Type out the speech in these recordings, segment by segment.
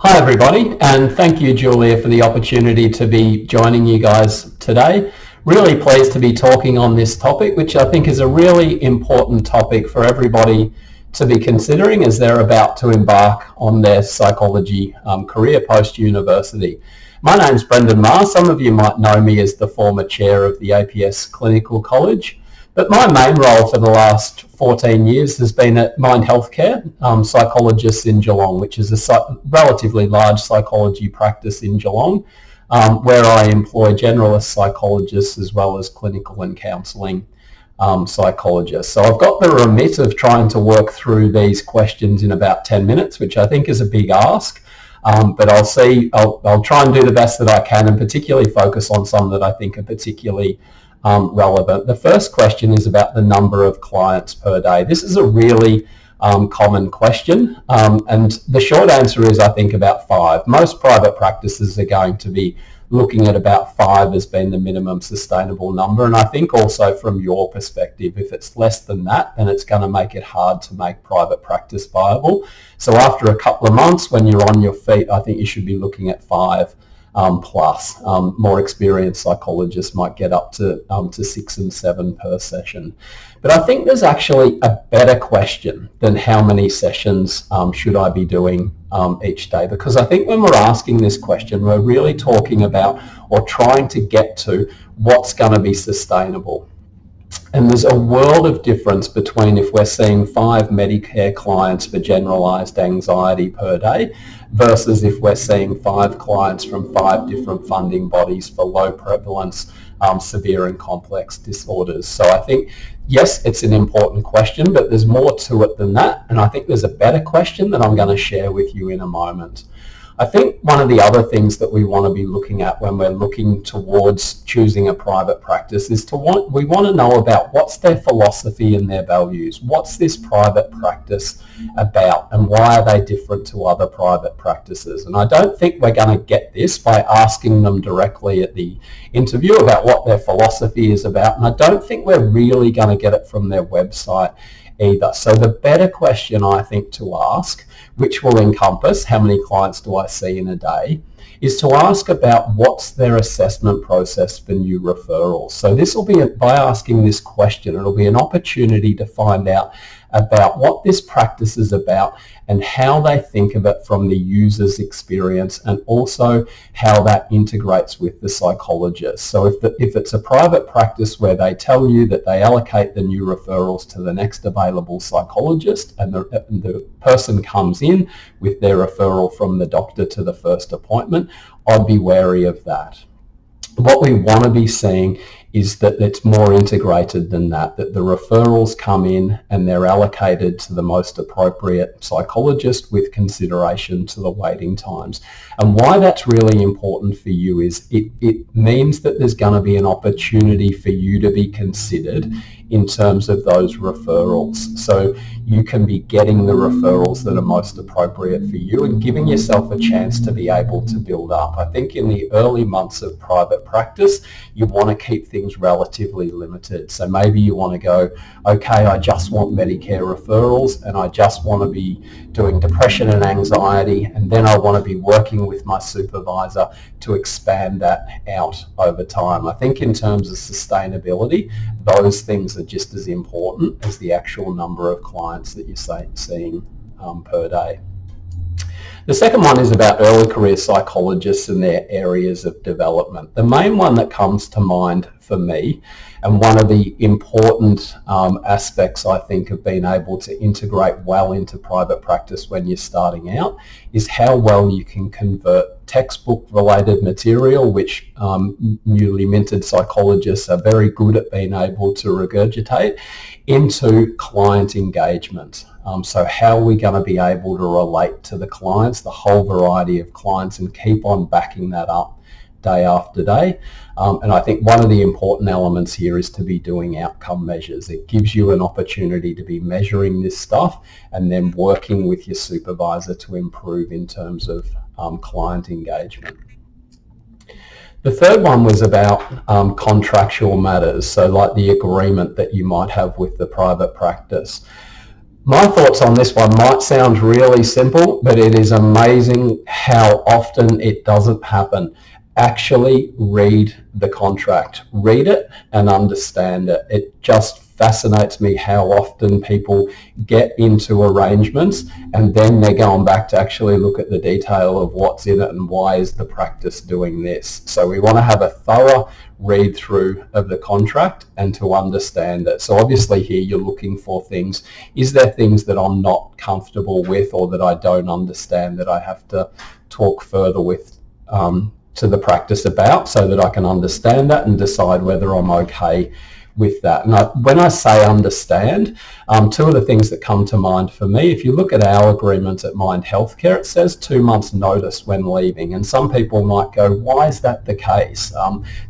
Hi everybody, and thank you Julia for the opportunity to be joining you guys today. Really pleased to be talking on this topic, which I think is a really important topic for everybody to be considering as they're about to embark on their psychology career post-university. My name's Brendan Marr. Some of you might know me as the former chair of the APS Clinical College. But my main role for the last 14 years has been at Mind Healthcare, psychologists in Geelong, which is a relatively large psychology practice in Geelong, where I employ generalist psychologists as well as clinical and counselling psychologists. So I've got the remit of trying to work through these questions in about 10 minutes, which I think is a big ask. But I'll try and do the best that I can and particularly focus on some that I think are particularly relevant. The first question is about the number of clients per day. This is a really common question, and the short answer is I think about 5. Most private practices are going to be looking at about 5 as being the minimum sustainable number, and I think also from your perspective, if it's less than that, then it's going to make it hard to make private practice viable. So after a couple of months when you're on your feet, I think you should be looking at 5 plus. More experienced psychologists might get up to 6 and 7 per session. But I think there's actually a better question than how many sessions should I be doing each day, because I think when we're asking this question, we're really talking about or trying to get to what's going to be sustainable. And there's a world of difference between if we're seeing 5 Medicare clients for generalised anxiety per day versus if we're seeing 5 clients from 5 different funding bodies for low prevalence, severe and complex disorders. So I think, yes, it's an important question, but there's more to it than that. And I think there's a better question that I'm going to share with you in a moment. I think one of the other things that we want to be looking at when we're looking towards choosing a private practice is we want to know about what's their philosophy and their values. What's this private practice about and why are they different to other private practices? And I don't think we're going to get this by asking them directly at the interview about what their philosophy is about. And I don't think we're really going to get it from their website either. So the better question I think to ask, which will encompass how many clients do I see in a day, is to ask about what's their assessment process for new referrals. So this will be, by asking this question, it'll be an opportunity to find out about what this practice is about and how they think of it from the user's experience and also how that integrates with the psychologist. So if it's a private practice where they tell you that they allocate the new referrals to the next available psychologist and the person comes in with their referral from the doctor to the first appointment, I'd be wary of that. What we want to be seeing is that it's more integrated than that the referrals come in and they're allocated to the most appropriate psychologist with consideration to the waiting times. And why that's really important for you is it means that there's going to be an opportunity for you to be considered in terms of those referrals. So you can be getting the referrals that are most appropriate for you and giving yourself a chance to be able to build up. I think in the early months of private practice, you want to keep things relatively limited. So maybe you want to go, okay, I just want Medicare referrals and I just want to be doing depression and anxiety, and then I want to be working with my supervisor to expand that out over time. I think in terms of sustainability, those things are just as important as the actual number of clients that you're seeing per day. The second one is about early career psychologists and their areas of development. The main one that comes to mind for me, and one of the important aspects I think of being able to integrate well into private practice when you're starting out, is how well you can convert textbook related material, which newly minted psychologists are very good at being able to regurgitate, into client engagement. So how are we going to be able to relate to the clients, the whole variety of clients, and keep on backing that up day after day. And I think one of the important elements here is to be doing outcome measures. It gives you an opportunity to be measuring this stuff and then working with your supervisor to improve in terms of client engagement. The third one was about contractual matters, so like the agreement that you might have with the private practice. My thoughts on this one might sound really simple, but it is amazing how often it doesn't happen. Actually read the contract. Read it and understand it. It just fascinates me how often people get into arrangements and then they're going back to actually look at the detail of what's in it and why is the practice doing this. So we want to have a thorough read through of the contract and to understand it. So obviously here you're looking for things. Is there things that I'm not comfortable with or that I don't understand that I have to talk further with to the practice about so that I can understand that and decide whether I'm okay with that. And when I say understand, two of the things that come to mind for me, if you look at our agreements at Mind Healthcare, it says 2 months notice when leaving. And some people might go, why is that the case?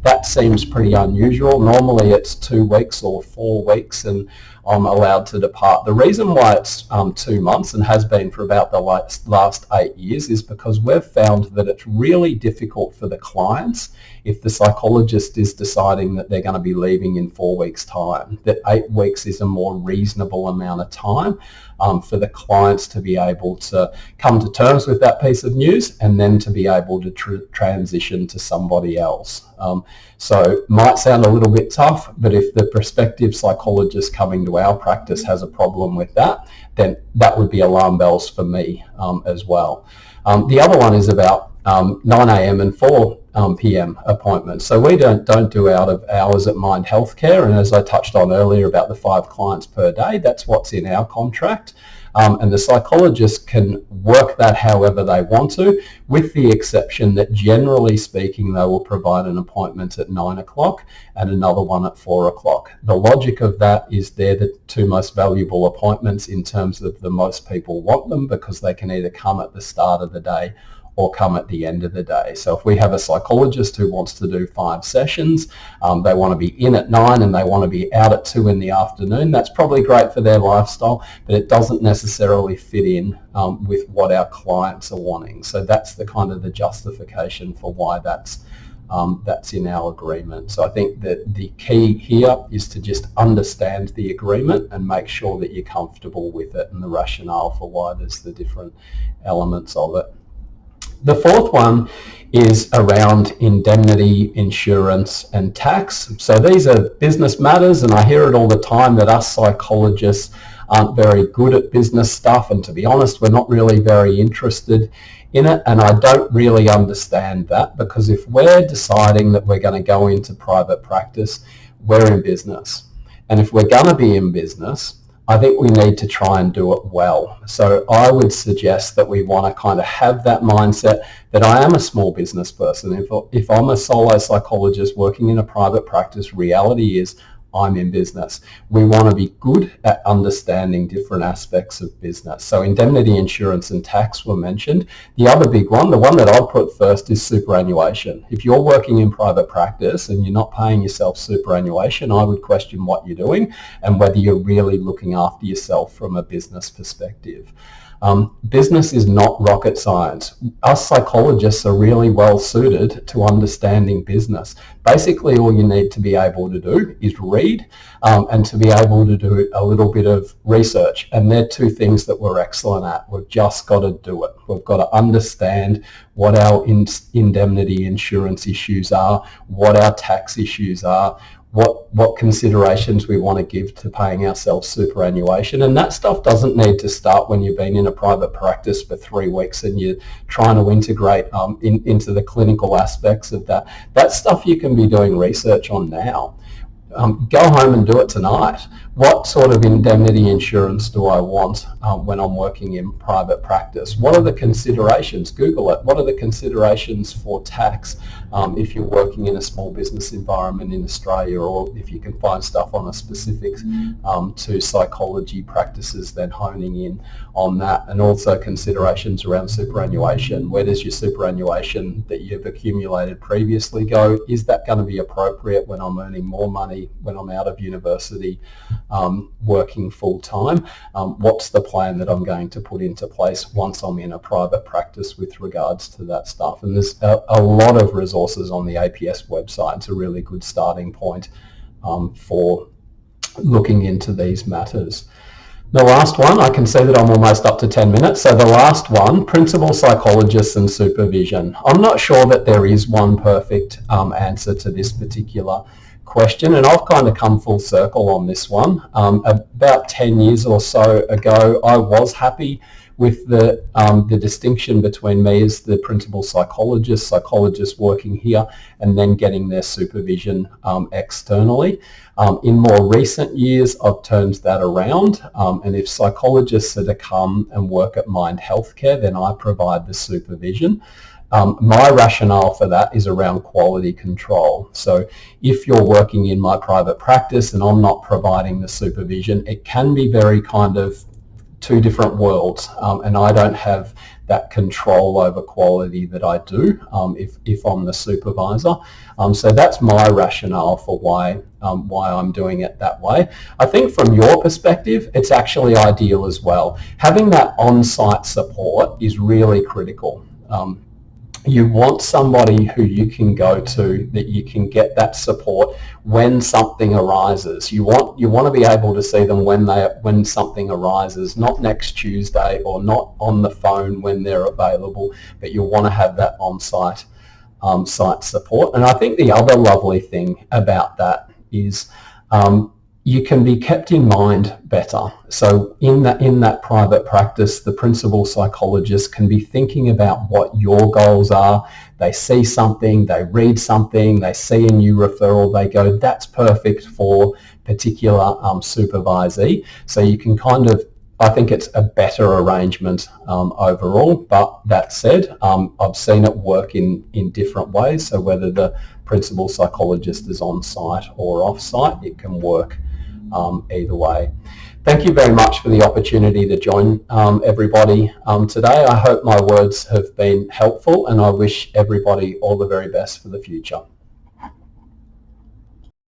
That seems pretty unusual. Normally it's 2 weeks or 4 weeks and I'm allowed to depart. The reason why it's 2 months and has been for about the last 8 years is because we've found that it's really difficult for the clients if the psychologist is deciding that they're going to be leaving in 4 weeks' time, that 8 weeks is a more reasonable amount of time for the clients to be able to come to terms with that piece of news and then to be able to transition to somebody else. So might sound a little bit tough, but if the prospective psychologist coming to our practice has a problem with that, then that would be alarm bells for me as well. The other one is about 9 a.m. and 4 p.m. appointments. So we don't do out of hours at Mind Healthcare, and as I touched on earlier about the 5 clients per day, that's what's in our contract. And the psychologist can work that however they want to, with the exception that generally speaking they will provide an appointment at 9 o'clock and another one at 4 o'clock. The logic of that is they're the 2 most valuable appointments in terms of the most people want them, because they can either come at the start of the day or come at the end of the day. So if we have a psychologist who wants to do 5 sessions, they want to be in at 9 and they want to be out at 2 in the afternoon, that's probably great for their lifestyle, but it doesn't necessarily fit in with what our clients are wanting. So that's the kind of the justification for why that's in our agreement. So I think that the key here is to just understand the agreement and make sure that you're comfortable with it and the rationale for why there's the different elements of it. The fourth one is around indemnity, insurance, and tax. So these are business matters, and I hear it all the time that us psychologists aren't very good at business stuff, and to be honest, we're not really very interested in it, and I don't really understand that, because if we're deciding that we're going to go into private practice, we're in business. And if we're going to be in business, I think we need to try and do it well. So I would suggest that we want to kind of have that mindset that I am a small business person. If I'm a solo psychologist working in a private practice, reality is I'm in business. We want to be good at understanding different aspects of business. So indemnity, insurance, and tax were mentioned. The other big one, the one that I'll put first, is superannuation. If you're working in private practice and you're not paying yourself superannuation, I would question what you're doing and whether you're really looking after yourself from a business perspective. Business is not rocket science. Us psychologists are really well suited to understanding business. Basically, all you need to be able to do is read and to be able to do a little bit of research. And they're 2 things that we're excellent at. We've just got to do it. We've got to understand what our indemnity insurance issues are, what our tax issues are, what considerations we want to give to paying ourselves superannuation. And that stuff doesn't need to start when you've been in a private practice for 3 weeks and you're trying to integrate into the clinical aspects of that. That stuff you can be doing research on now. Go home and do it tonight. What sort of indemnity insurance do I want when I'm working in private practice? What are the considerations? Google it. What are the considerations for tax if you're working in a small business environment in Australia, or if you can find stuff on a specific to psychology practices, then honing in on that. And also considerations around superannuation. Where does your superannuation that you've accumulated previously go? Is that going to be appropriate when I'm earning more money when I'm out of university, working full time? What's the plan that I'm going to put into place once I'm in a private practice with regards to that stuff? And there's a lot of resources on the APS website. It's a really good starting point for looking into these matters. The last one, I can see that I'm almost up to 10 minutes. So the last one, principal psychologists and supervision. I'm not sure that there is one perfect answer to this particular question, and I've kind of come full circle on this one. About 10 years or so ago, I was happy with the distinction between me as the principal psychologist working here, and then getting their supervision externally. In more recent years, I've turned that around, and if psychologists are to come and work at Mind Healthcare, then I provide the supervision. My rationale for that is around quality control. So if you're working in my private practice and I'm not providing the supervision, it can be very kind of two different worlds, and I don't have that control over quality that I do if I'm the supervisor. So that's my rationale for why I'm doing it that way. I think from your perspective, it's actually ideal as well. Having that on-site support is really critical. You want somebody who you can go to, that you can get that support when something arises. You want to be able to see them when something arises, not next Tuesday or not on the phone when they're available, but you want to have that on-site site support. And I think the other lovely thing about that is you can be kept in mind better. So in that private practice, the principal psychologist can be thinking about what your goals are. They see something, they read something, they see a new referral, they go, that's perfect for particular supervisee. So you can kind of, I think it's a better arrangement overall. But that said, I've seen it work in different ways. So whether the principal psychologist is on site or off site, it can work either way. Thank you very much for the opportunity to join everybody today. I hope my words have been helpful, and I wish everybody all the very best for the future.